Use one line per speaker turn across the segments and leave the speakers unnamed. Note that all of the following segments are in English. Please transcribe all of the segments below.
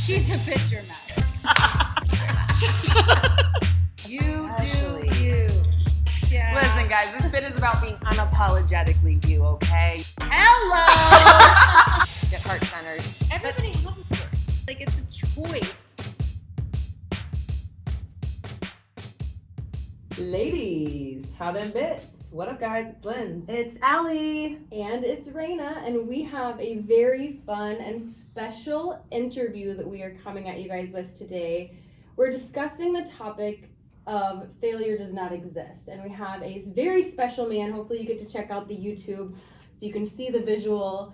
She's a picture mess. You
Actually.
do you. Yeah.
Listen, guys, this bit is about being unapologetically you, okay?
Hello!
Get heart-centered.
Everybody has a story. Like, it's a choice.
Ladies, how them bits? What up, guys? It's Linz.
It's Allie.
And it's Raina, and we have a very fun and special interview that we are coming at you guys with today. We're discussing the topic of failure does not exist, and we have a very special man. Hopefully you get to check out the YouTube so you can see the visual,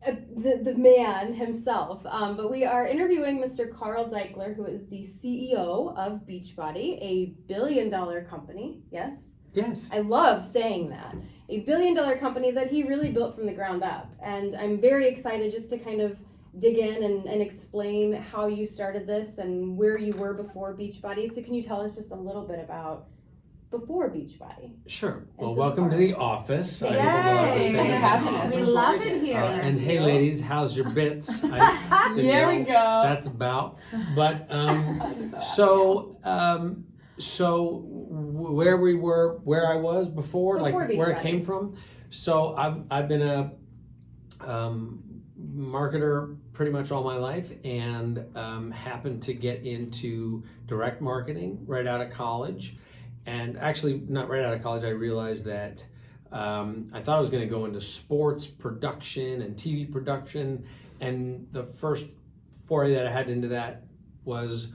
the man himself. But we are interviewing Mr. Carl Daikeler, who is the CEO of Beachbody, a billion-dollar company, yes?
Yes.
I love saying that. A billion-dollar company that he really built from the ground up. And I'm very excited just to kind of dig in and explain how you started this and where you were before Beachbody. So can you tell us just a little bit about before Beachbody?
Sure. Well,
And
welcome to the office. I hope I'm allowed to say
Thanks for
that.
having us.
We love it here.
And hey, ladies, how's your bits? There
we go.
That's about. But so where we were, where I was before like where I
Beachbody.
came from. So I've been a marketer pretty much all my life, and happened to get into direct marketing right out of college. And actually, not right out of college, I realized that I thought I was going to go into sports production and TV production, and the first foray that I had into that was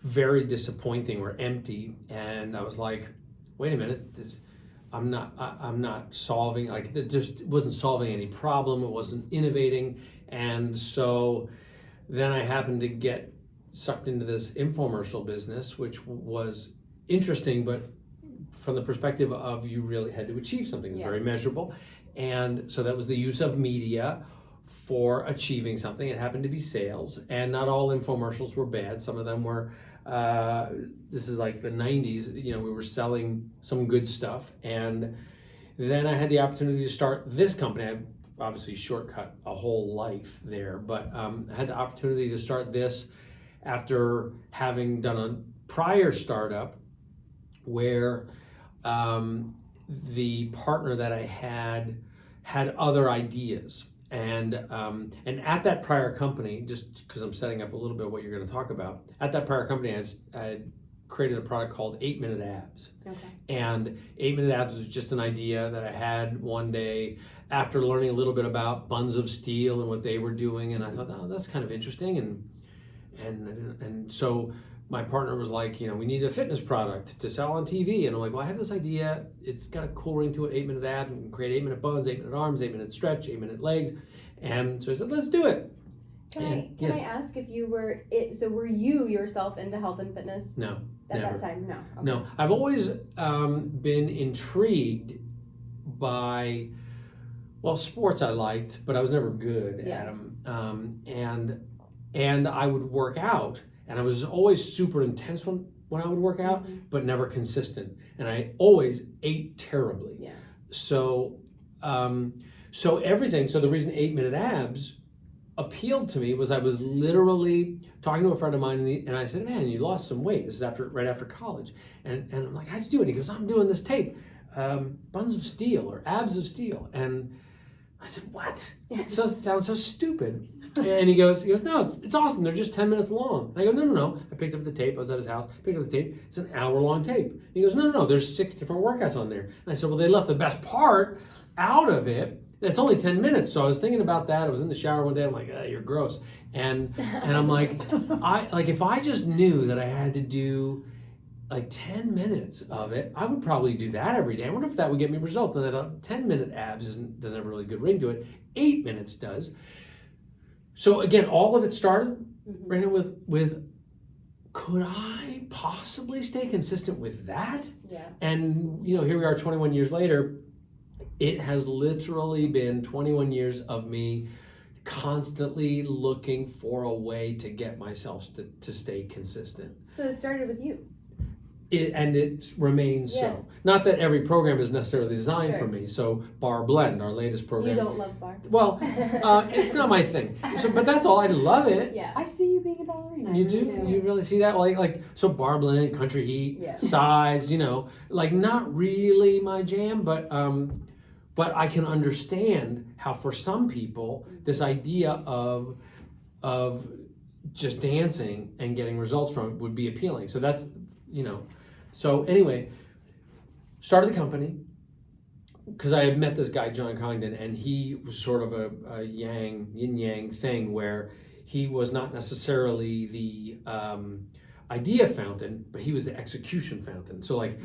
very disappointing or empty. And I was like, wait a minute, I'm not solving, like, it just wasn't solving any problem. It wasn't innovating. And so then I happened to get sucked into this infomercial business, which was interesting, but from the perspective of you really had to achieve something. It's very measurable. And so that was the use of media for achieving something. It happened to be sales, and not all infomercials were bad. Some of them were, this is like the 90s, you know, we were selling some good stuff. And then I had the opportunity to start this company. I obviously shortcut a whole life there, but I had the opportunity to start this after having done a prior startup where the partner that I had other ideas. And at that prior company, just because I'm setting up a little bit of what you're going to talk about, at that prior company, I had created a product called 8-Minute Abs.
Okay.
And 8-Minute Abs was just an idea that I had one day after learning a little bit about Buns of Steel and what they were doing. And I thought, oh, that's kind of interesting. And so my partner was like, you know, we need a fitness product to sell on TV. And I'm like, well, I have this idea. It's got a cool ring to it, 8-minute abs. We can create 8-minute buns, 8-minute arms, 8-minute stretch, 8-minute legs. And so I said, let's do it.
Can I ask if you were, were you yourself into health and fitness?
No,
At
never.
that time, no. Okay.
No, I've always been intrigued by, well, sports I liked, but I was never good at them. And I would work out. And I was always super intense when I would work out, but never consistent. And I always ate terribly.
Yeah.
So everything. So the reason 8-minute abs appealed to me was I was literally talking to a friend of mine, and I said, "Man, you lost some weight." This is right after college, and I'm like, "How'd you do it?" He goes, "I'm doing this tape, Buns of Steel or Abs of Steel," and I said, "What? It sounds so stupid." And he goes, "No, it's awesome. They're just 10 minutes long." And I go, no. I picked up the tape. I was at his house, picked up the tape. It's an hour-long tape. And he goes, no. There's 6 different workouts on there. And I said, well, they left the best part out of it. It's only 10 minutes. So I was thinking about that. I was in the shower one day. I'm like, you're gross. And I'm like, if I just knew that I had to do like 10 minutes of it, I would probably do that every day. I wonder if that would get me results. And I thought 10-minute abs doesn't have a really good ring to it. 8 minutes does. So again, all of it started right with could I possibly stay consistent with that?
Yeah.
And you know, here we are 21 years later. It has literally been 21 years of me constantly looking for a way to get myself to stay consistent.
So it started with you.
and it remains
Yeah.
so. Not that every program is necessarily designed
Sure.
for me. So Bar Blend, our latest
You
program.
don't love bar.
Well, it's not my thing. So, but that's all. I love it.
Yeah.
I see you being a ballerina.
You do? You really see that? So Bar Blend, Country Heat,
Yeah.
Size, like not really my jam, but I can understand how for some people this idea of just dancing and getting results from it would be appealing. So that's, so anyway, started the company because I had met this guy, John Congdon, and he was sort of a yin yang thing where he was not necessarily the idea fountain, but he was the execution fountain. So like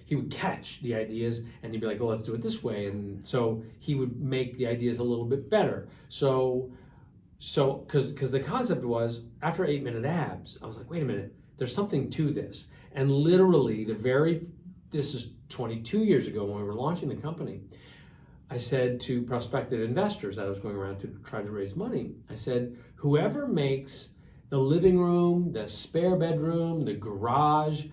he would catch the ideas and he'd be like, well, let's do it this way. And so he would make the ideas a little bit better. So because the concept was after 8-minute abs, I was like, wait a minute, there's something to this. And literally this is 22 years ago when we were launching the company, I said to prospective investors that I was going around to try to raise money, I said, whoever makes the living room, the spare bedroom, the garage,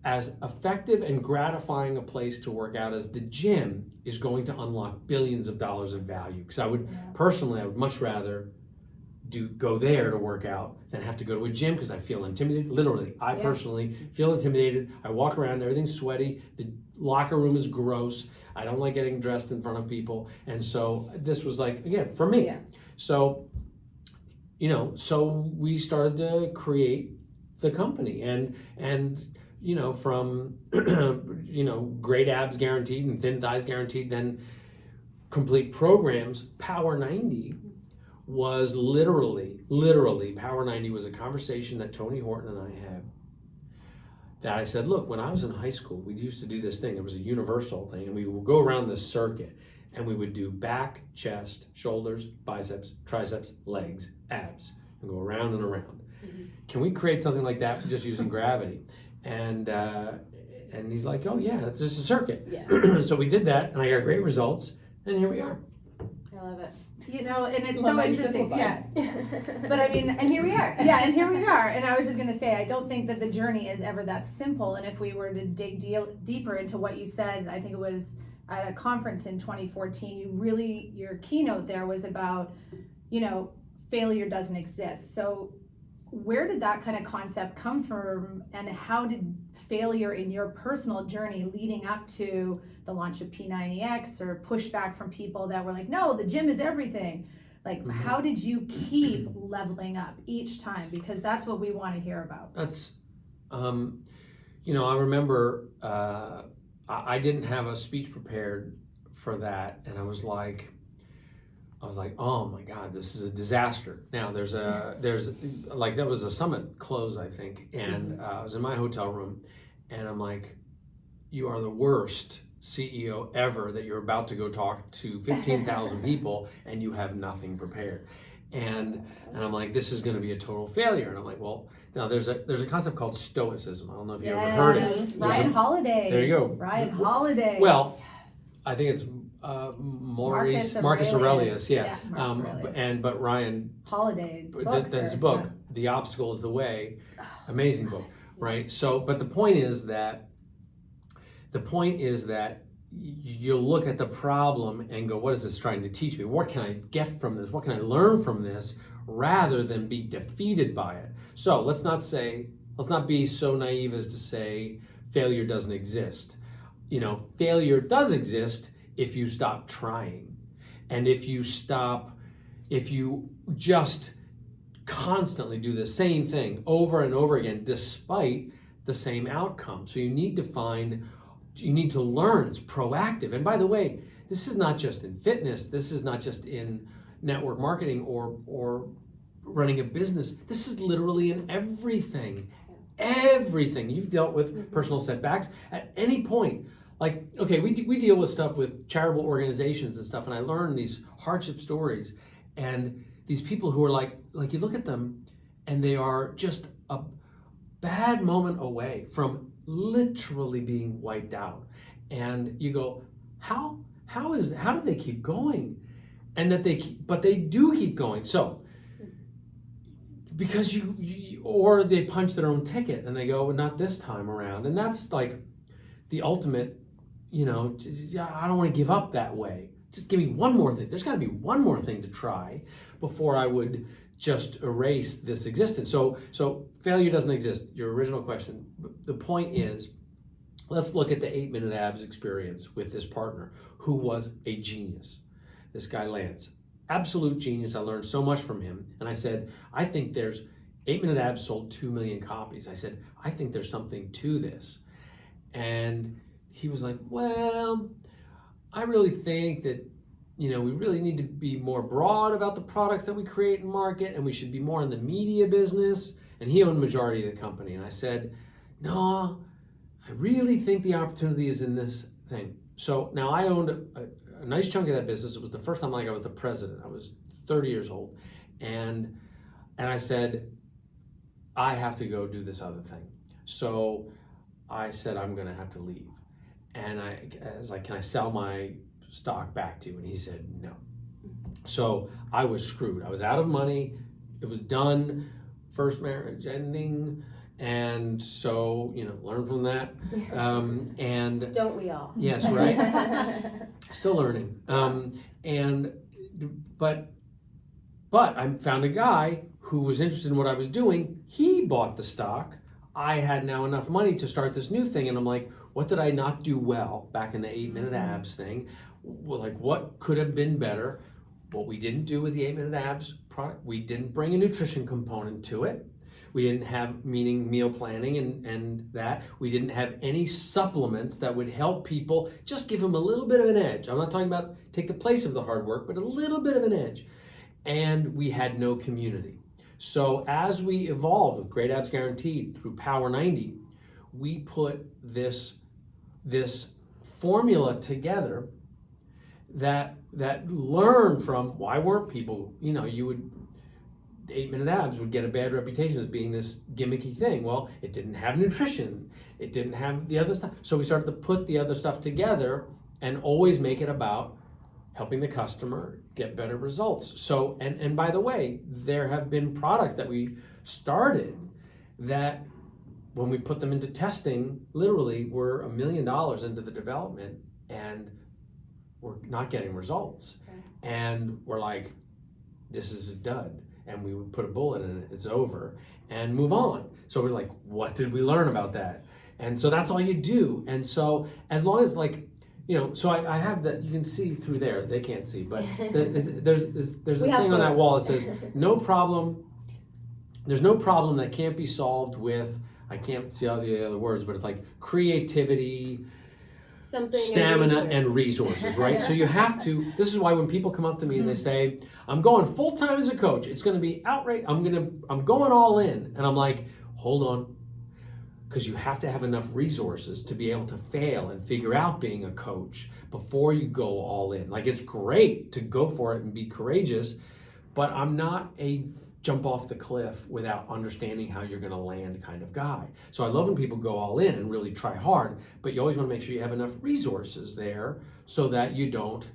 as effective and gratifying a place to work out as the gym is going to unlock billions of dollars of value. Because I would much rather go there to work out than have to go to a gym because I feel intimidated. Literally, I personally feel intimidated. I walk around, everything's sweaty. The locker room is gross. I don't like getting dressed in front of people. And so this was like, again, for me.
Yeah. So
we started to create the company and from great abs guaranteed and thin thighs guaranteed, then complete programs. Power 90 was literally Power 90 was a conversation that Tony Horton and I had, that I said, look, when I was in high school, we used to do this thing. It was a universal thing, and we would go around the circuit and we would do back, chest, shoulders, biceps, triceps, legs, abs, and go around and around. Can we create something like that just using gravity? And he's like, oh yeah, it's just a circuit.
Yeah.
So we did that, and I got great results, and here we are.
I love it.
And it's
Love
so
how you
interesting. Yeah.
simplified.
But I mean,
And here we are.
yeah, and here we are. And I was just going to say, I don't think that the journey is ever that simple. And if we were to dig deeper into what you said, I think it was at a conference in 2014, your keynote there was about, failure doesn't exist. So where did that kind of concept come from, and how did failure in your personal journey leading up to the launch of P90X or pushback from people that were like, no, the gym is everything? Like, how did you keep leveling up each time? Because that's what we want to hear about.
That's, I remember I didn't have a speech prepared for that, and I was like, oh my God, this is a disaster. Now that was a summit close, I think, and I was in my hotel room, and I'm like, you are the worst CEO ever that you're about to go talk to 15,000 people and you have nothing prepared. And I'm like, this is going to be a total failure. And I'm like, well, now there's a concept called stoicism. I don't know if you ever heard it.
Ryan Holiday.
There you go.
Ryan Holiday.
Well, I think it's Marcus Aurelius. Yeah.
Marcus Aurelius.
But Ryan
Holiday's
his book, The Obstacle is the Way, amazing book, right? So, but the point is that you'll look at the problem and go, what is this trying to teach me? What can I get from this? What can I learn from this, rather than be defeated by it? So let's not be so naive as to say failure doesn't exist. Failure does exist if you stop trying. And if you just constantly do the same thing over and over again, despite the same outcome. So you need to learn. It's proactive. And by the way, this is not just in fitness. This is not just in network marketing or running a business. This is literally in everything. Everything. You've dealt with personal setbacks at any point. Like, okay, we deal with stuff with charitable organizations and stuff, and I learn these hardship stories, and these people who are like you look at them, and they are just a bad moment away from literally being wiped out, and you go, how do they keep going? And but they do keep going. So because you or they punch their own ticket and they go, well, not this time around. And that's like the ultimate, I don't want to give up that way. Just give me one more thing. There's got to be one more thing to try before I would just erase this existence. So failure doesn't exist. Your original question. The point is, let's look at the 8-minute abs experience with this partner who was a genius. This guy, Lance, absolute genius. I learned so much from him. And I said, I think there's 8-minute abs sold 2 million copies. I said, I think there's something to this. And he was like, well, I really think that, we really need to be more broad about the products that we create and market, and we should be more in the media business. And he owned the majority of the company. And I said, no, I really think the opportunity is in this thing. So now I owned a nice chunk of that business. It was the first time I was the president. I was 30 years old. And I said, I have to go do this other thing. So I said, I'm going to have to leave. And I was like, can I sell my stock back to you? And he said, no. So I was screwed. I was out of money. It was done. First marriage ending. And so, learn from that. And
don't we all?
Yes, right. Still learning. But I found a guy who was interested in what I was doing. He bought the stock. I had now enough money to start this new thing. And I'm like, what did I not do well back in the 8-minute abs thing? Well, like, what could have been better? What we didn't do with the 8-minute abs product, we didn't bring a nutrition component to it. We didn't have, meaning meal planning and that. We didn't have any supplements that would help people, just give them a little bit of an edge. I'm not talking about take the place of the hard work, but a little bit of an edge. And we had no community. So as we evolved with Great Abs Guaranteed through Power 90, we put this formula together that learned from why weren't people, 8-minute abs would get a bad reputation as being this gimmicky thing. Well, it didn't have nutrition. It didn't have the other stuff. So we started to put the other stuff together and always make it about helping the customer get better results. So, and by the way, there have been products that we started that when we put them into testing, literally were $1 million into the development and we're not getting results. Okay. And we're like, this is a dud. And we would put a bullet in it, it's over, and move on. So we're like, what did we learn about that? And so that's all you do. And so as long as so I have that, you can see through there, they can't see, but there's a thing on that wall that says, no problem, there's no problem that can't be solved with, I can't see all the other words, but it's like creativity, stamina and resources, right? So you have to, this is why when people come up to me and they say, I'm going full-time as a coach, it's going to be outright, I'm going all in. And I'm like, hold on, because you have to have enough resources to be able to fail and figure out being a coach before you go all in. Like, it's great to go for it and be courageous, but I'm not a jump off the cliff without understanding how you're going to land kind of guy. So I love when people go all in and really try hard, but you always want to make sure you have enough resources there so that you don't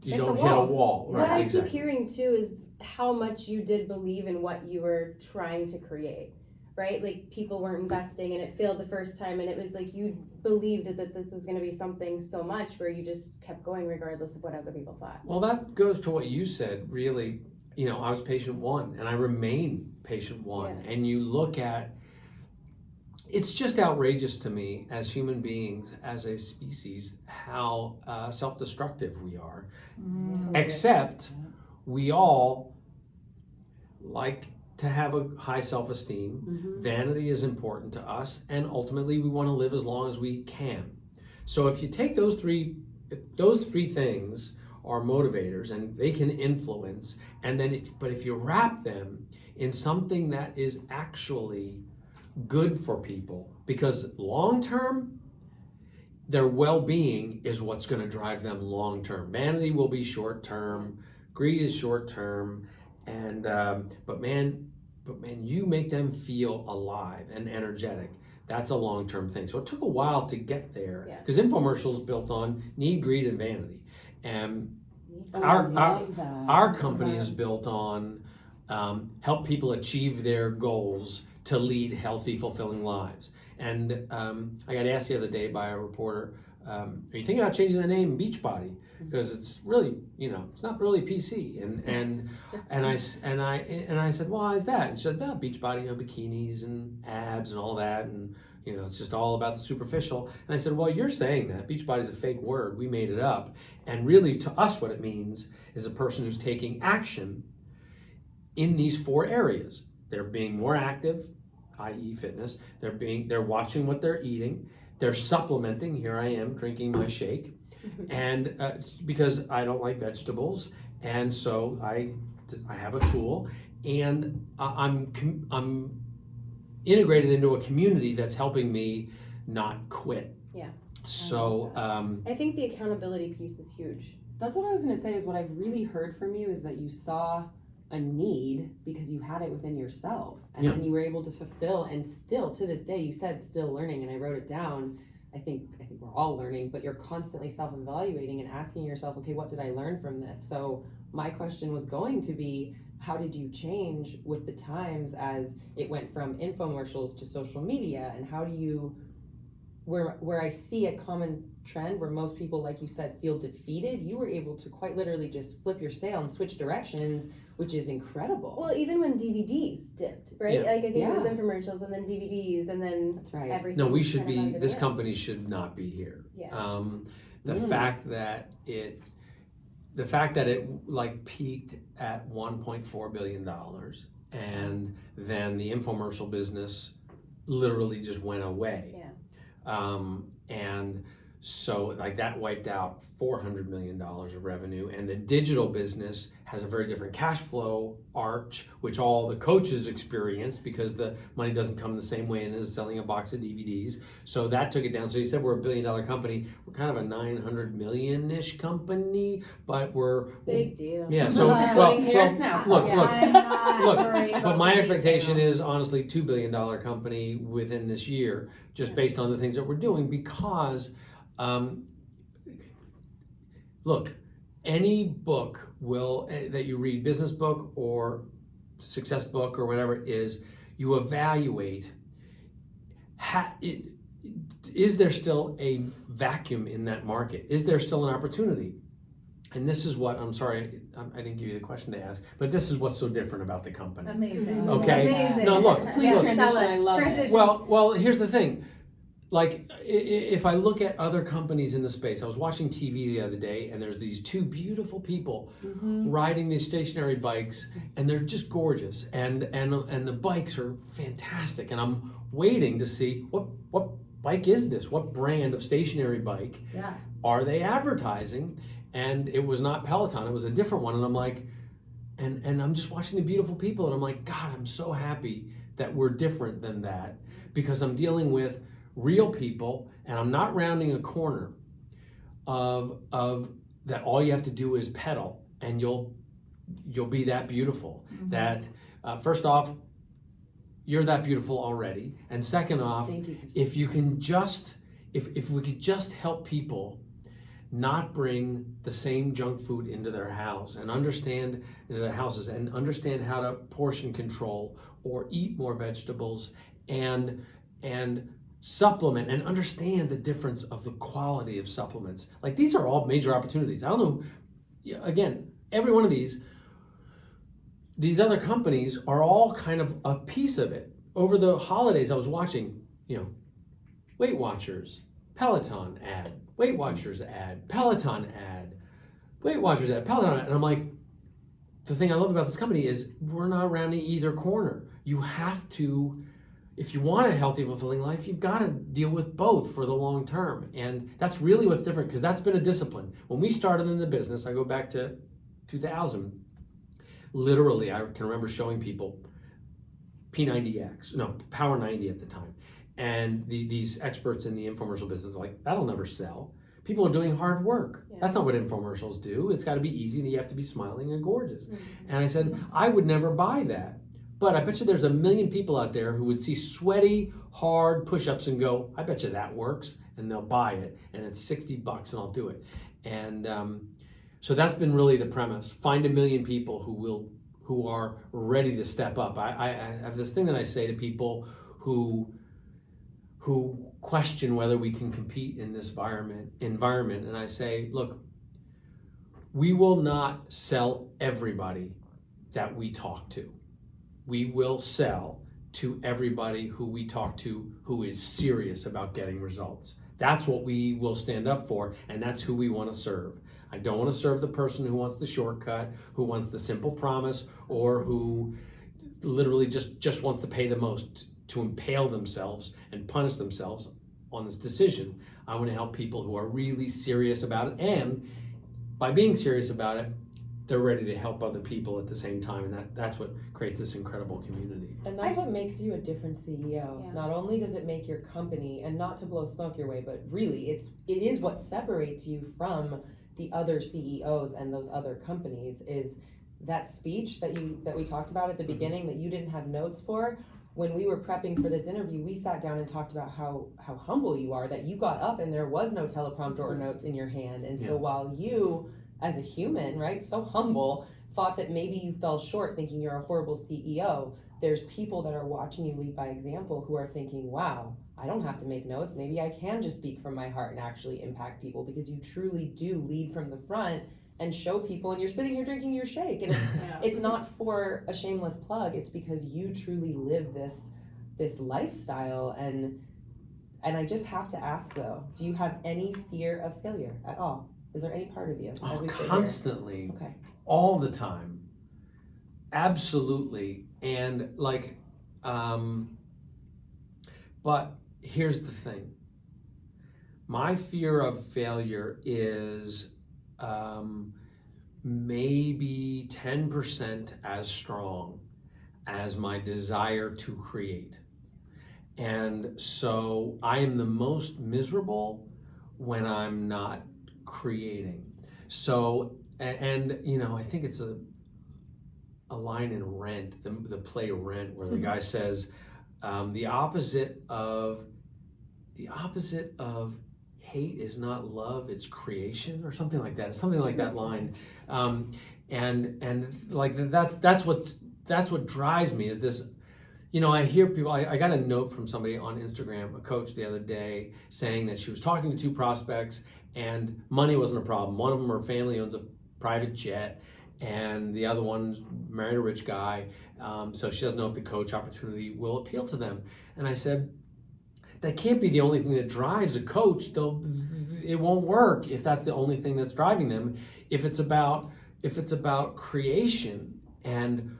hit a wall. Right,
what I keep hearing too is how much you did believe in what you were trying to create, right? Like, people weren't investing and it failed the first time, and it was like you believed that this was going to be something so much where you just kept going regardless of what other people thought.
Well, that goes to what you said, really. I was patient one and I remain patient one. Yeah. And you look at, it's just outrageous to me as human beings, as a species, how self-destructive we are. Except we all like to have a high self-esteem. Vanity is important to us, and ultimately we want to live as long as we can. So if you take those three things are motivators and they can influence, and then but if you wrap them in something that is actually good for people, because long term their well-being is what's going to drive them long term. Vanity will be short term, greed is short term, and but man, you make them feel alive and energetic. That's a long-term thing. So it took a while to get there, because infomercials built on need, greed, and vanity. And our company is built on help people achieve their goals to lead healthy, fulfilling lives. And I got asked the other day by a reporter, are you thinking about changing the name Beachbody? Because it's really, it's not really PC. And I said, well, why is that? And she said, well, Beachbody, bikinis and abs and all that, and it's just all about the superficial. And I said, well, you're saying that Beachbody is a fake word. We made it up. And really, to us, what it means is a person who's taking action in these 4 areas. They're being more active, i.e. fitness. They're watching what they're eating. They're supplementing. Here I am drinking my shake. And because I don't like vegetables, and so I have a tool, and I'm integrated into a community that's helping me not quit.
Yeah.
So
I think the accountability piece is huge.
That's what I was going to say, is what I've really heard from you is that you saw a need because you had it within yourself, and then you were able to fulfill, and still to this day, you said still learning, and I wrote it down. I think we're all learning, but you're constantly self-evaluating and asking yourself, okay, what did I learn from this? So my question was going to be, how did you change with the times as it went from infomercials to social media? And how do you, where I see a common trend where most people, like you said, feel defeated, you were able to quite literally just flip your sail and switch directions, which is incredible.
Well, even when DVDs dipped, right?
Yeah.
Like I think it was infomercials and then DVDs and then
That's right.
everything.
no, we should
kind of
be.
under
This
the
company should not be here.
Yeah.
The fact that it like peaked at $1.4 billion, and then the infomercial business literally just went away.
Yeah.
And so like that wiped out $400 million of revenue, and the digital business has a very different cash flow arch, which all the coaches experience because the money doesn't come the same way and is selling a box of DVDs. So that took it down. So you said we're $1 billion company. We're kind of a 900 million-ish company, but we're
Big deal.
Yeah. So
Splitting hairs now.
look.
I'm not worried
But
about
my
the
expectation
detail.
is honestly $2 billion company within this year, just based on the things that we're doing. Because, look, any book that you read, business book or success book or whatever, is you evaluate. Is there still a vacuum in that market? Is there still an opportunity? And this is what, I'm sorry, I didn't give you the question to ask, but this is what's so different about the company.
Amazing.
Okay.
Amazing.
No, look,
Please
look.
transition. I love
Transition.
it.
Well, here's the thing. Like, if I look at other companies in the space, I was watching TV the other day, and there's these 2 beautiful people riding these stationary bikes, and they're just gorgeous, and the bikes are fantastic, and I'm waiting to see what bike is this? What brand of stationary bike
Yeah.
are they advertising? And it was not Peloton, it was a different one, and I'm like, and I'm just watching the beautiful people, and I'm like, God, I'm so happy that we're different than that, because I'm dealing with real people, and I'm not rounding a corner of that all you have to do is pedal and you'll be that beautiful. That first off, you're that beautiful already, and second off,
Thank you.
if you can just if we could just help people not bring the same junk food into their house and understand into their houses and understand how to portion control or eat more vegetables and supplement and understand the difference of the quality of supplements. Like, these are all major opportunities. I don't know, again, every one of these other companies are all kind of a piece of it. Over the holidays, I was watching, Weight Watchers, Peloton ad, Weight Watchers ad, Peloton ad, Weight Watchers ad, Peloton ad, and I'm like, the thing I love about this company is we're not rounding either corner. You have to, if you want a healthy, fulfilling life, you've got to deal with both for the long term. And that's really what's different, because that's been a discipline. When we started in the business, I go back to 2000, literally, I can remember showing people Power 90 at the time. And these experts in the infomercial business are like, that'll never sell. People are doing hard work.
Yeah.
That's not what infomercials do. It's got to be easy, and you have to be smiling and gorgeous. And I said, I would never buy that. But I bet you there's a million people out there who would see sweaty, hard push-ups and go, I bet you that works, and they'll buy it, and it's $60 and I'll do it. And so that's been really the premise. Find a million people who who are ready to step up. I have this thing that I say to people who question whether we can compete in this environment, and I say, look, we will not sell everybody that we talk to. We will sell to everybody who we talk to who is serious about getting results. That's what we will stand up for, and that's who we want to serve. I don't want to serve the person who wants the shortcut, who wants the simple promise, or who literally just wants to pay the most to impale themselves and punish themselves on this decision. I want to help people who are really serious about it, and by being serious about it, they're ready to help other people at the same time, and that's what creates this incredible community.
And that's what makes you a different CEO.
Yeah.
Not only does it make your company, and not to blow smoke your way, but really it is what separates you from the other CEOs and those other companies, is that speech that we talked about at the beginning that you didn't have notes for. When we were prepping for this interview, we sat down and talked about how humble you are, that you got up and there was no teleprompter or notes in your hand. And so while you, as a human, right, so humble, thought that maybe you fell short thinking you're a horrible CEO, there's people that are watching you lead by example who are thinking, wow, I don't have to make notes. Maybe I can just speak from my heart and actually impact people, because you truly do lead from the front and show people, and you're sitting here drinking your shake, and it's not for a shameless plug. It's because you truly live this lifestyle. And I just have to ask though, do you have any fear of failure at all? Is there any part of you as we sit
Constantly.
here? Okay.
All the time. Absolutely. And like, but here's the thing. My fear of failure is maybe 10% as strong as my desire to create. And so I am the most miserable when I'm not creating. So, and you know, I think it's a line in Rent, the play Rent, where the guy says, the opposite of hate is not love, it's creation, or something like that. It's something like that line. And like that's what drives me, is this. You know, I hear people, I got a note from somebody on Instagram, a coach the other day, saying that she was talking to two prospects and money wasn't a problem. One of them, her family owns a private jet, and the other one's married a rich guy, so she doesn't know if the coach opportunity will appeal to them. And I said, that can't be the only thing that drives a coach. It won't work if that's the only thing that's driving them. If it's about creation and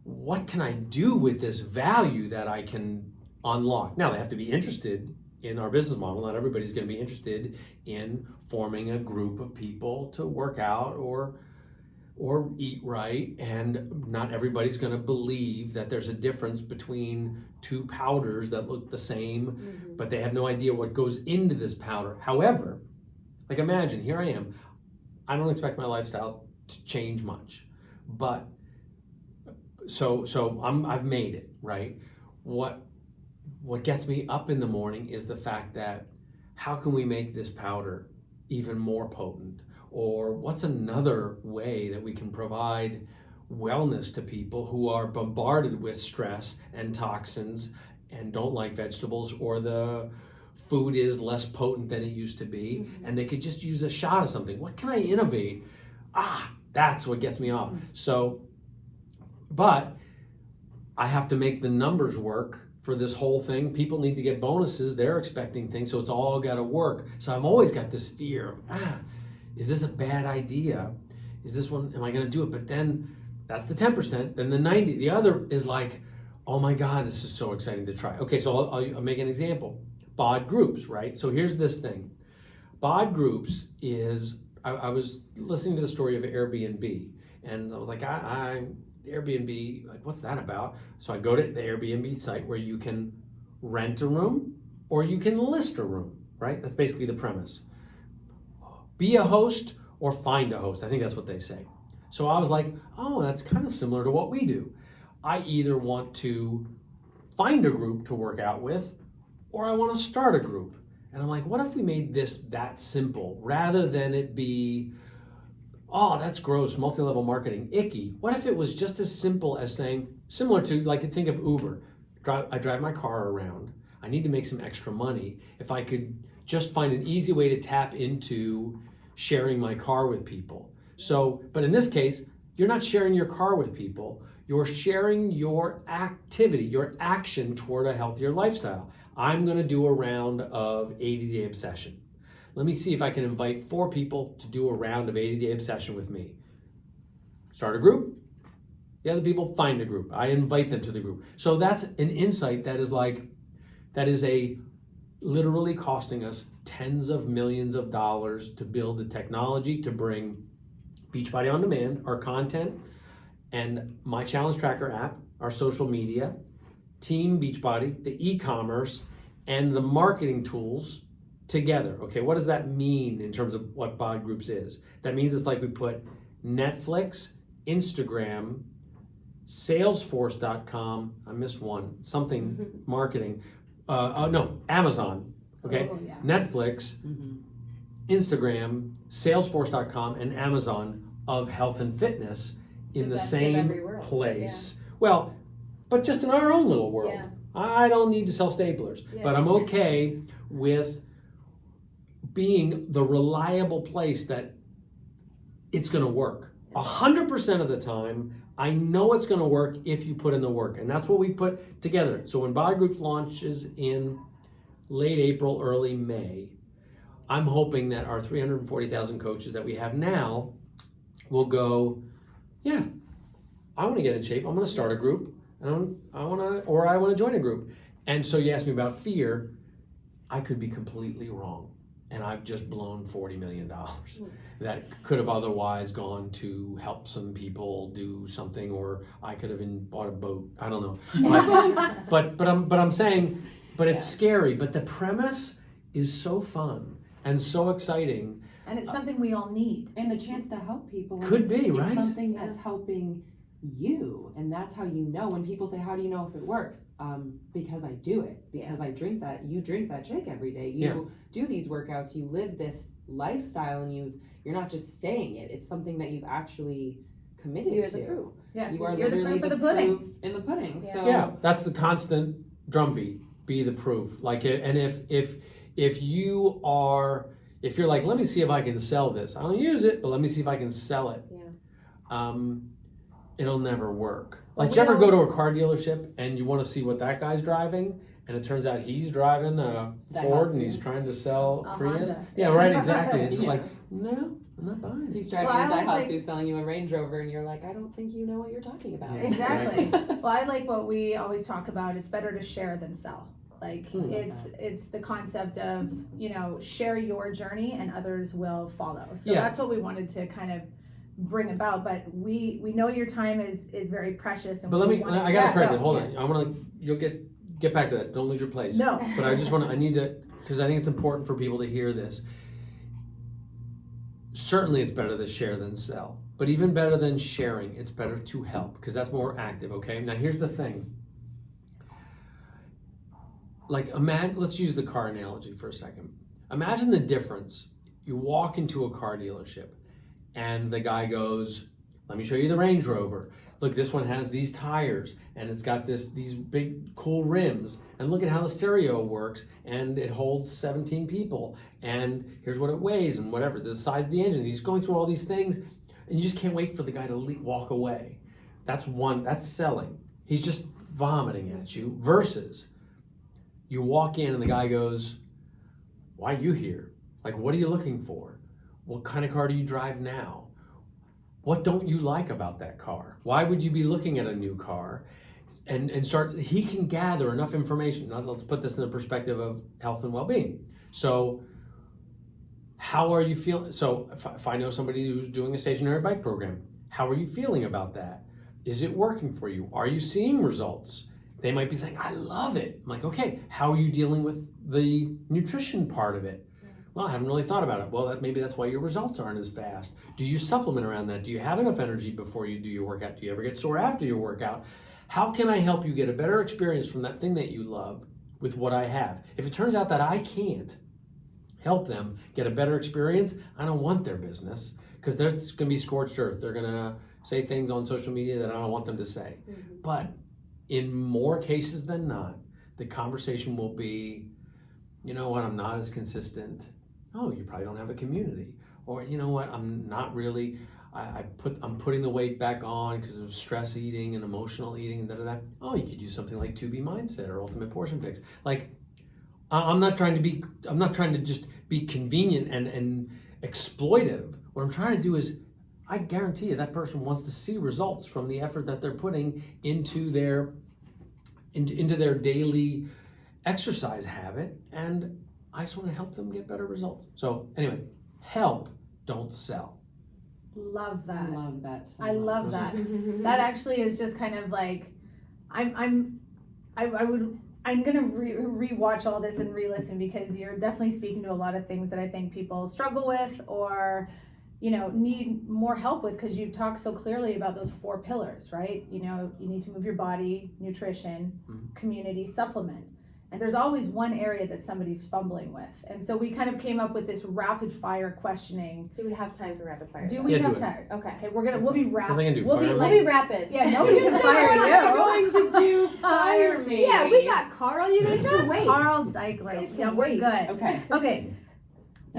what can I do with this value that I can unlock? Now, they have to be interested in our business model. Not everybody's going to be interested in forming a group of people to work out or eat right, and not everybody's going to believe that there's a difference between two powders that look the same, but they have no idea what goes into this powder. However, like, imagine, here I am. I don't expect my lifestyle to change much, but so I've made it, right? What gets me up in the morning is the fact that how can we make this powder even more potent? Or what's another way that we can provide wellness to people who are bombarded with stress and toxins and don't like vegetables, or the food is less potent than it used to be, and they could just use a shot of something? What can I innovate? That's what gets me up. So, but I have to make the numbers work for this whole thing. People need to get bonuses. They're expecting things. So it's all got to work. So I've always got this fear of, is this a bad idea? Is this one, am I going to do it? But then that's the 10%. Then the 90, the other is like, oh my God, this is so exciting to try. Okay, so I'll make an example. BOD groups, right? So here's this thing. BOD groups is, I was listening to the story of Airbnb, and I was like, Airbnb, like, what's that about? So I go to the Airbnb site where you can rent a room or you can list a room, right? That's basically the premise. Be a host or find a host. I think that's what they say. So I was like, oh, that's kind of similar to what we do. I either want to find a group to work out with, or I want to start a group. And I'm like, what if we made this that simple, rather than it be oh, that's gross, multi-level marketing, icky. What if it was just as simple as saying, similar to, like, think of Uber. I drive my car around. I need to make some extra money. If I could just find an easy way to tap into sharing my car with people. So, but in this case, you're not sharing your car with people. You're sharing your activity, your action toward a healthier lifestyle. I'm going to do a round of 80-day obsession. Let me see if I can invite 4 people to do a round of 80-day obsession with me. Start a group. The other people find a group. I invite them to the group. So that's an insight that is literally costing us tens of millions of dollars to build the technology to bring Beachbody On Demand, our content, and my Challenge Tracker app, our social media, Team Beachbody, the e-commerce, and the marketing tools together. Okay, what does that mean in terms of what Bod Groups is? That means it's like we put Netflix, Instagram, Salesforce.com, I missed one, something marketing, Amazon, okay?
Oh, yeah.
Netflix, Instagram, Salesforce.com, and Amazon of health and fitness in the
best of every
same
world.
place. Well, but just in our own little world.
Yeah.
I don't need to sell staplers,
Yeah.
but I'm okay with being the reliable place that it's going to work. 100% of the time, I know it's going to work if you put in the work, and that's what we put together. So when Bod Groups launches in late April, early May, I'm hoping that our 340,000 coaches that we have now will go, yeah, I want to get in shape. I'm going to start a group, and I want to join a group. And so you asked me about fear. I could be completely wrong, and I've just blown $40 million that could have otherwise gone to help some people do something, or I could have bought a boat. I don't know. but I'm saying, but it's scary. But the premise is so fun and so exciting.
And it's something we all need.
And the chance to help people.
Could be,
it's
right?
something that's helping you, and that's how you know. When people say, how do you know if it works? Because I do it. Because I drink that. You drink that shake every day. You do these workouts. You live this lifestyle, and you're not just saying it. It's something that you've actually committed
You're
to.
the proof.
Yeah,
You are
you're the
literally
proof of the
proof
pudding.
in the pudding.
Yeah.
So
Yeah, that's the constant drumbeat. Be the proof. Like, and if you're like, let me see if I can sell this. I don't use it, but let me see if I can sell it.
Yeah.
It'll never work.
Well,
Like, do you ever
we
go
don't-
to a car dealership and you want to see what that guy's driving, and it turns out he's driving a
Daihatsu.
Ford and he's trying to sell
A
Prius?
Honda.
Yeah, right, exactly. It's just
Yeah.
like, no, I'm not buying it.
he's driving
Well, I
a
always
Daihatsu selling you a Range Rover, and you're like, I don't think you know what you're talking about.
Yeah.
Exactly. Well, I like what we always talk about. It's better to share than sell. Like it's the concept of, share your journey and others will follow. So
Yeah.
that's what we wanted to kind of bring about. But we know your time is very precious. And
But
we wanna-
I gotta
yeah,
correct
go.
it. Hold on. You'll get back to that. Don't lose your place.
No.
But I need to, because I think it's important for people to hear this. Certainly it's better to share than sell. But even better than sharing, it's better to help, because that's more active, okay? Now here's the thing. Like, let's use the car analogy for a second. Imagine the difference. You walk into a car dealership and the guy goes, let me show you the Range Rover. Look, this one has these tires, and it's got these big cool rims, and look at how the stereo works, and it holds 17 people, and here's what it weighs, and whatever, the size of the engine. He's going through all these things, and you just can't wait for the guy to walk away. That's selling. He's just vomiting at you, versus you walk in and the guy goes, why are you here? Like, what are you looking for? What kind of car do you drive now? What don't you like about that car? Why would you be looking at a new car? And he can gather enough information. Now let's put this in the perspective of health and well-being. So how are you feeling? So if I know somebody who's doing a stationary bike program, how are you feeling about that? Is it working for you? Are you seeing results? They might be saying, I love it. I'm like, okay, how are you dealing with the nutrition part of it? Well, I haven't really thought about it. Well, maybe that's why your results aren't as fast. Do you supplement around that? Do you have enough energy before you do your workout? Do you ever get sore after your workout? How can I help you get a better experience from that thing that you love with what I have? If it turns out that I can't help them get a better experience, I don't want their business, because there's going to be scorched earth. They're going to say things on social media that I don't want them to say. But in more cases than not, the conversation will be, you know what, I'm not as consistent. Oh, you probably don't have a community. Or, you know what, I'm not really, I'm putting the weight back on because of stress eating and emotional eating and da-da-da. Oh, you could use something like 2B Mindset or Ultimate Portion Fix. Like, I'm not trying to just be convenient and exploitive. What I'm trying to do is, I guarantee you that person wants to see results from the effort that they're putting into their daily exercise habit, and I just want to help them get better results. So anyway, help, don't sell.
Love that.
I love that. So
I love that. That actually is just kind of like, I'm gonna rewatch all this and re-listen, because you're definitely speaking to a lot of things that I think people struggle with or, you know, need more help with, because you talk so clearly about those 4 pillars, right? You know, you need to move your body, nutrition, community, supplement. And there's always one area that somebody's fumbling with. And so we kind of came up with this rapid fire questioning.
Do we have time for rapid fire?
Do we
Yeah,
have
do it.
time?
Okay.
Okay, we'll be rapid.
Nothing I can do.
We'll be
Fire me.
We'll be rapid.
Yeah, nobody can fire you.
going to do fire me.
Yeah, we got Carl. You guys can wait.
Carl
You guys
Daikeler.
can
Yeah, we're
wait.
good.
Okay.
Okay, you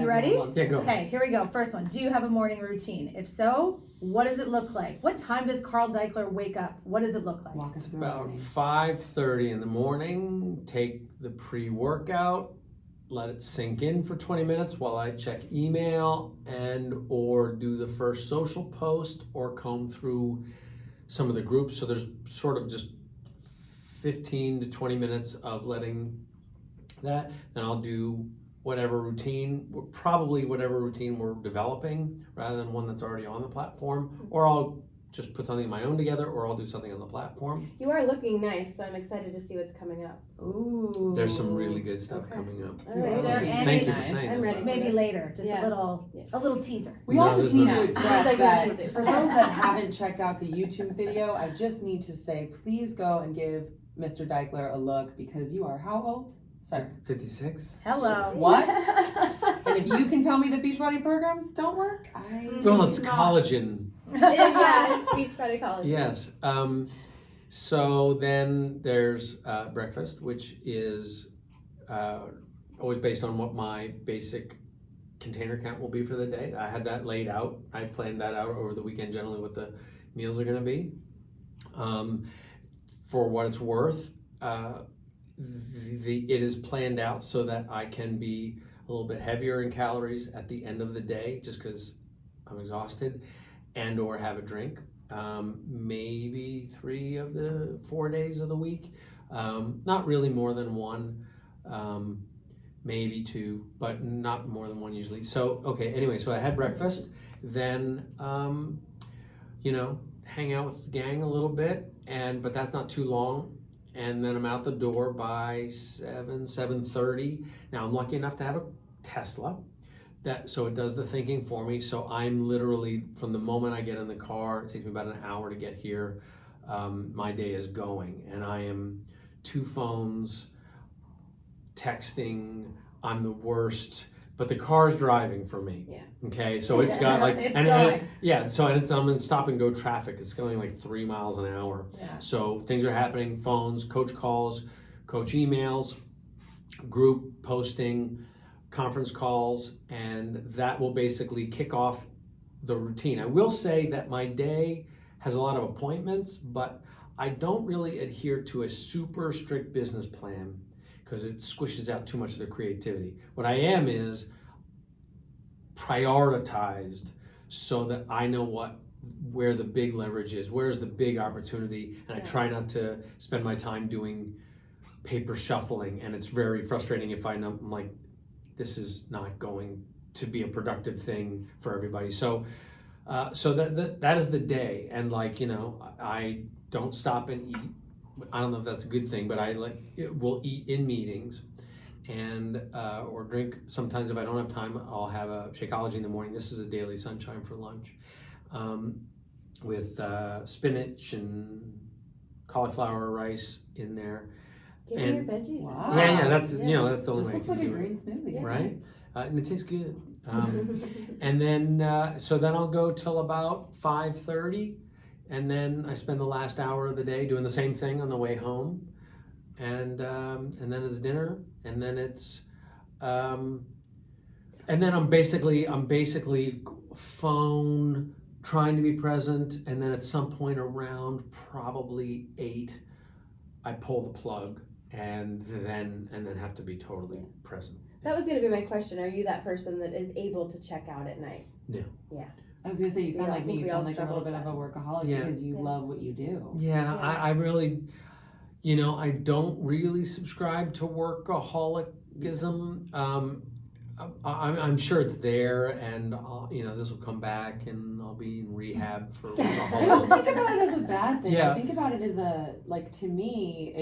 Everyone
ready?
wants
Yeah,
to
go.
know.
Okay, here we go. First one. Do you have a morning routine? If so, what does it look like? What time does Carl Daikeler wake up? What does it look like?
Walk us through
About
morning.
5:30 in the morning, take the pre-workout, let it sink in for 20 minutes while I check email and or do the first social post or comb through some of the groups. So there's sort of just 15 to 20 minutes of letting that. Then I'll do whatever routine we're developing rather than one that's already on the platform, or I'll just put something of my own together, or I'll do something on the platform.
You are looking nice, so I'm excited to see what's coming up.
Ooh.
There's some really good stuff
Okay.
coming up.
All right.
Is there
Thank you for
any-
saying
I'm
that.
ready.
Maybe later, just
Yeah.
a little teaser.
We
No,
all just
there's
need
no
to
teaser.
express
There's no
that
teaser.
for those that haven't checked out the YouTube video, I just need to say, please go and give Mr. Daikeler a look, because you are how old? Sir.
56?
Hello.
What? And if you can tell me the Beachbody programs don't work,
Well, it's
cannot.
collagen.
Yeah, it's Beachbody College.
Yes. So then there's breakfast, which is always based on what my basic container count will be for the day. I had that laid out. I planned that out over the weekend, generally what the meals are going to be. For what it's worth, it is planned out so that I can be a little bit heavier in calories at the end of the day, just because I'm exhausted, and or have a drink. Maybe 3 of the 4 days of the week. Not really more than 1. Maybe 2, but not more than 1 usually. So, okay, anyway, so I had breakfast, then, hang out with the gang a little bit, but that's not too long. And then I'm out the door by 7:30. Now I'm lucky enough to have a Tesla, so it does the thinking for me. So I'm literally, from the moment I get in the car, it takes me about an hour to get here, my day is going. And I am 2 phones, texting, I'm the worst, but the car's driving for me.
Yeah.
Okay, so it's got like,
It's
and
going.
yeah, so and I'm in stop and go traffic. It's going like 3 miles an hour.
Yeah.
So things are happening, phones, coach calls, coach emails, group posting, conference calls, and that will basically kick off the routine. I will say that my day has a lot of appointments, but I don't really adhere to a super strict business plan because it squishes out too much of the creativity. What I am is prioritized so that I know where the big leverage is, where's the big opportunity, and I try not to spend my time doing paper shuffling, and it's very frustrating if I'm like, this is not going to be a productive thing for everybody. So that is the day, and I don't stop and eat. I don't know if that's a good thing, but will eat in meetings, and or drink. Sometimes if I don't have time, I'll have a Shakeology in the morning. This is a Daily Sunshine for lunch, with spinach and cauliflower rice in there.
Give me your veggies.
Wow.
Yeah, that's
Yeah.
that's the only
Just
way I
looks
can
like a
do it.
green smoothie.
Yeah.
Right? And it tastes good. And then, so then I'll go till about 5:30, and then I spend the last hour of the day doing the same thing on the way home, and then it's dinner, and then it's, and then I'm basically phone, trying to be present, and then at some point around probably 8, I pull the plug, and then have to be totally present.
That was going to be my question. Are you that person that is able to check out at night?
No.
Yeah.
I was gonna say, you sound
Yeah, I
like
think
me.
we
You
all
sound like a little
struggle
bit of
with
a workaholic
Yeah.
because you
Yeah.
love what you do.
Yeah,
Yeah.
I really, I don't really subscribe to workaholicism. I'm sure it's there, and this will come back, and I'll be in rehab for
I don't
workaholic.
think about it as a bad thing.
Yeah.
I think about it as to me,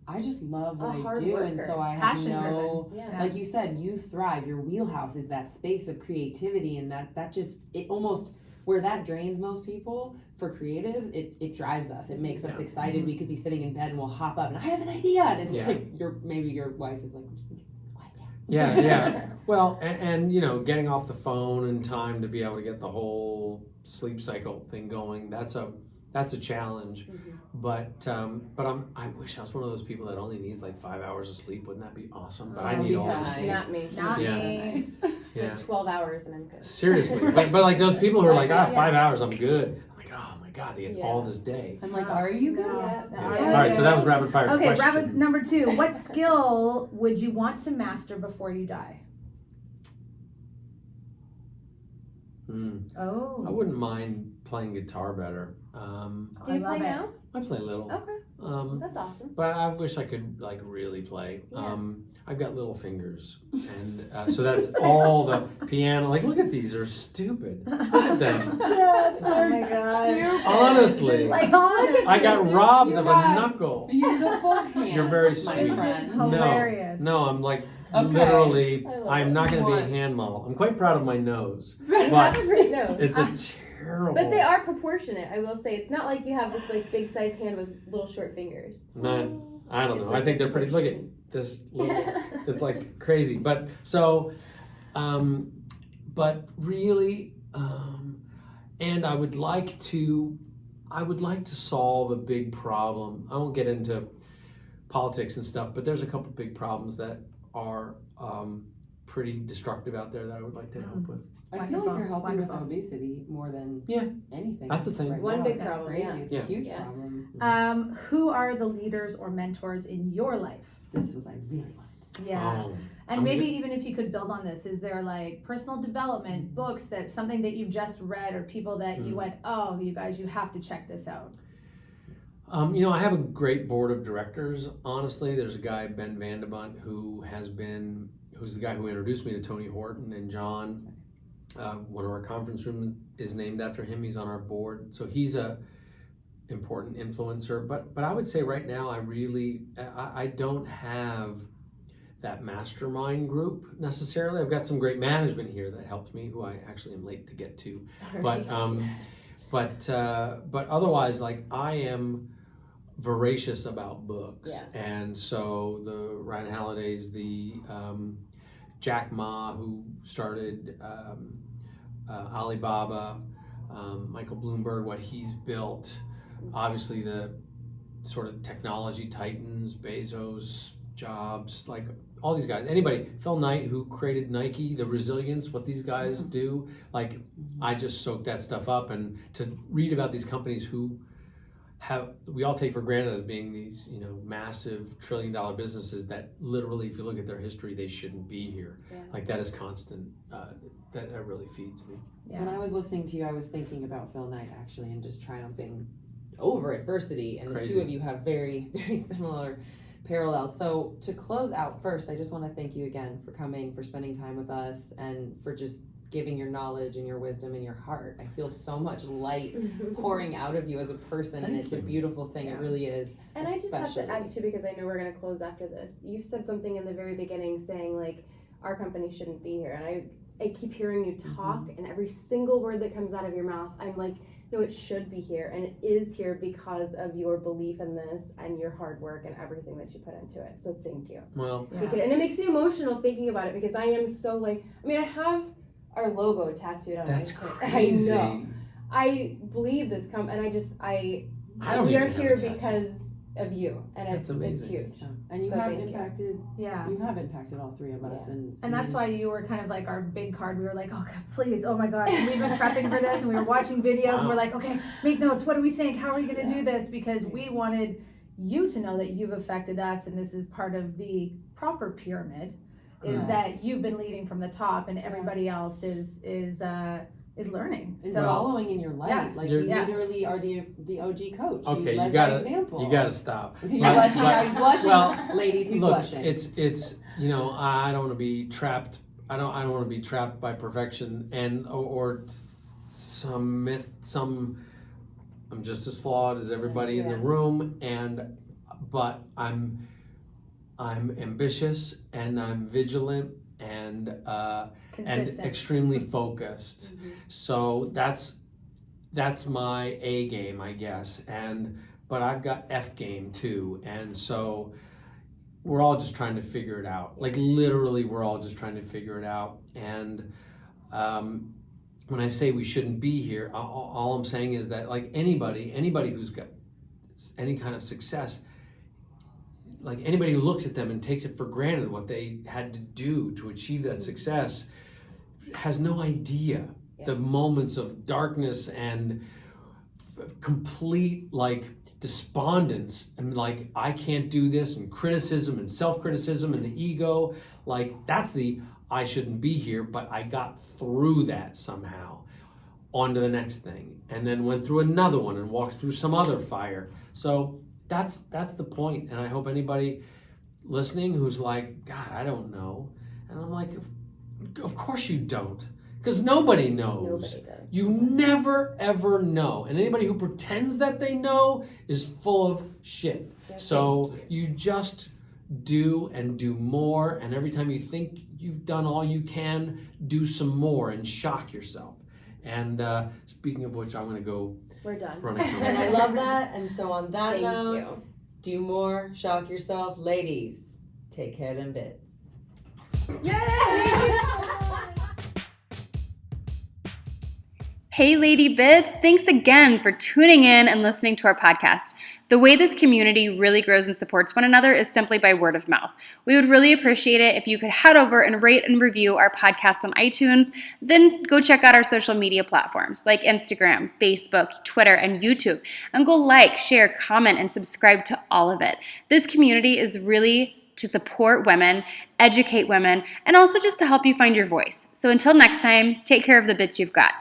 I just love what
A
I
hard
do,
worker.
and so I have
Passion
no,
driven.
Yeah.
like you said, you thrive. Your wheelhouse is that space of creativity, and that just, it almost, where that drains most people, for creatives, it drives us. It makes us
Yeah.
excited. We could be sitting in bed and we'll hop up and I have an idea, and it's
Yeah.
like maybe your wife is like, what?
Yeah. Well, and getting off the phone in time to be able to get the whole sleep cycle thing going, that's a challenge. But I wish I was one of those people that only needs like 5 hours of sleep. Wouldn't that be awesome? But I
Oh,
need all the
besides.
sleep.
Not me.
Not
Yeah.
me.
Yeah.
Like 12 hours and I'm good.
Seriously. But like those people who are like,
Yeah.
5 hours, I'm good. I'm like, oh my God, they get
Yeah.
all this day.
I'm like, are you good?
No.
Yeah.
No.
Yeah. All right, so that was rapid fire
Okay,
question.
rabbit number 2. What skill would you want to master before you die?
I
Oh.
wouldn't mind playing guitar better.
Do you play now?
I play a little.
Okay. That's awesome.
But I wish I could like really play.
Yeah.
I've got little fingers, and so that's all the piano. Like, look at these; they're stupid. Look at them.
Oh
my God.
Honestly,
Like, oh,
I got robbed
You
of a
have
knuckle.
Beautiful hands.
You're very
my
sweet.
friend.
This is hilarious.
No, I'm like
Okay.
literally.
I love
I'm
it.
not going to be a
What?
hand model. I'm quite proud of my nose,
You have
but
a great nose.
it's a terrible.
But they are proportionate, I will say. It's not like you have this like big size hand with little short fingers.
No, I don't
It's
know.
like
I think they're pretty. Look at this little. It's like crazy, but so, but really, and I would like to solve a big problem. I won't get into politics and stuff, but there's a couple big problems that are pretty destructive out there that I would like to help with.
I feel like you're helping with
Wonderful.
obesity more than
Yeah.
anything.
That's the thing.
Right
One
now.
big
It's
problem,
crazy.
yeah.
It's
Yeah.
a huge
Yeah.
problem.
Who are the leaders or mentors in your life?
This was I really wanted.
Yeah.
Oh,
And
I'm
maybe
good.
even if you could build on this, is there like personal development books, that something that you've just read, or people that you went, oh, you guys, you have to check this out?
I have a great board of directors. Honestly, there's a guy, Ben Vandebunt, who's the guy who introduced me to Tony Horton and John. One of our conference rooms is named after him. He's on our board, so he's a important influencer. But I would say right now, I don't have that mastermind group necessarily. I've got some great management here that helps me, who I actually am late to get to. But otherwise, like, I am voracious about books.
Yeah.
And so the Ryan Halliday's, the Jack Ma, who started Alibaba, Michael Bloomberg, what he's built, obviously the sort of technology titans, Bezos, Jobs, like all these guys, anybody, Phil Knight, who created Nike, the resilience, what these guys do, like, I just soak that stuff up. And to read about these companies who we all take for granted as being these, massive $1 trillion businesses that literally, if you look at their history, they shouldn't be here.
Yeah.
Like, that is constant. That really feeds me.
When I was listening to you, I was thinking about Phil Knight actually, and just triumphing over adversity. And
Crazy.
the two of you have very, very similar parallels. So to close out first, I just want to thank you again for coming, for spending time with us, and for just giving your knowledge and your wisdom and your heart. I feel so much light pouring out of you as a person, and
Thank
it's a
you.
beautiful thing.
Yeah.
It really is.
And I just have to add
Especially-
too, because I know we're going to close after this. You said something in the very beginning saying like our company shouldn't be here, and I keep hearing you talk, and every single word that comes out of your mouth, I'm like, no, it should be here, and it is here because of your belief in this and your hard work and everything that you put into it. So thank you.
Well,
Yeah.
Because, and it makes me emotional thinking about it because I am so like, I mean, I have our logo tattooed on
that's
my
crazy.
I know. I believe this and
I don't
we are
even have
here
a tattoo.
because of you, and
That's
it's
amazing.
huge.
Yeah. And you
So
have
thank you.
impacted.
Yeah.
You have impacted all three of us,
Yeah.
And that's why you were kind of like our big card. We were like, oh God, please, oh my God. And we've been prepping for this and we were watching videos and we're like, okay, make notes. What do we think? How are we going to do this? Because we wanted you to know that you've affected us, and this is part of the proper pyramid, is
Correct.
that you've been leading from the top and everybody else is learning.
and
So
following in your light.
Yeah.
Like
You're-
you
Yeah.
literally are the OG coach.
Okay,
you led
you gotta-
by example.
You got to stop.
He's
But-
blushing.
but-
He's blushing.
well,
Ladies, he's
Look,
blushing.
it's I don't want to be trapped. I don't want to be trapped by perfection or some myth. I'm just as flawed as everybody in the room, but I'm ambitious and I'm vigilant and
consistent.
extremely focused. So that's my A game, I guess. But I've got F game too, and so we're all just trying to figure it out. Like literally, we're all just trying to figure it out. And when I say we shouldn't be here, all I'm saying is that like anybody who's got any kind of success, like anybody who looks at them and takes it for granted what they had to do to achieve that success has no idea the moments of darkness and complete like despondence and like I can't do this and criticism and self-criticism and the ego. Like that's the I shouldn't be here, but I got through that somehow on to the next thing and then went through another one and walked through some other fire. So that's the point. And I hope anybody listening who's like, God, I don't know. And I'm like, of course you don't. Because nobody knows.
Nobody does.
You never ever know. And anybody who pretends that they know is full of shit.
Yeah,
So you just do and do more. And every time you think you've done all you can, do some more and shock yourself. And speaking of which, I'm going to go
We're done.
run a
and I love that. And so on that
Thank
note,
you.
do more, shock yourself, ladies. Take care of them bits.
Hey, Lady Bits, thanks again for tuning in and listening to our podcast. The way this community really grows and supports one another is simply by word of mouth. We would really appreciate it if you could head over and rate and review our podcast on iTunes, then go check out our social media platforms like Instagram, Facebook, Twitter, and YouTube, and go like, share, comment, and subscribe to all of it. This community is really to support women, educate women, and also just to help you find your voice. So until next time, take care of the bits you've got.